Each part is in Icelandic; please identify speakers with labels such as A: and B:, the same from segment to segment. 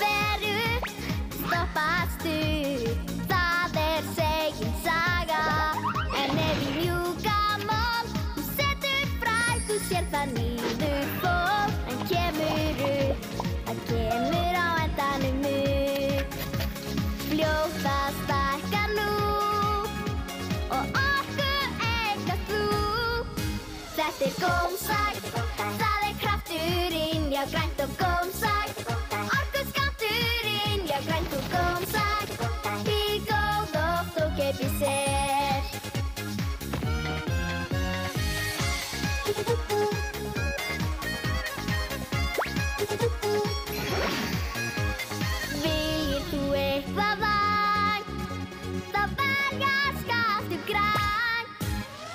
A: veru stoppast upp. Það segin saga. En ef í mjúka mold þú setur fræ, þú sér það niður fór. En kemur upp, það kemur á endanum upp. Fljótt að stækka nú og orku eignast þú. Þetta gómsætt, það krafturinn, já grænt og gómsætt. Orkuskammturinn, já grænt og gómsætt. Í góð oft og keypti sér. Viljið þú eitthvað vænt, þá velja skaltu grænt.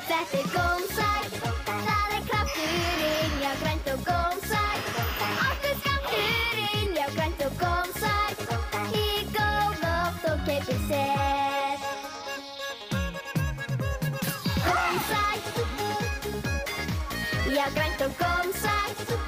A: Þetta gómsætt, það krafturinn, já grænt og gómsætt. Orkuskammturinn, já grænt og gómsætt. Í góð oft og keypti sér. Gómsætt, já grænt og gómsætt.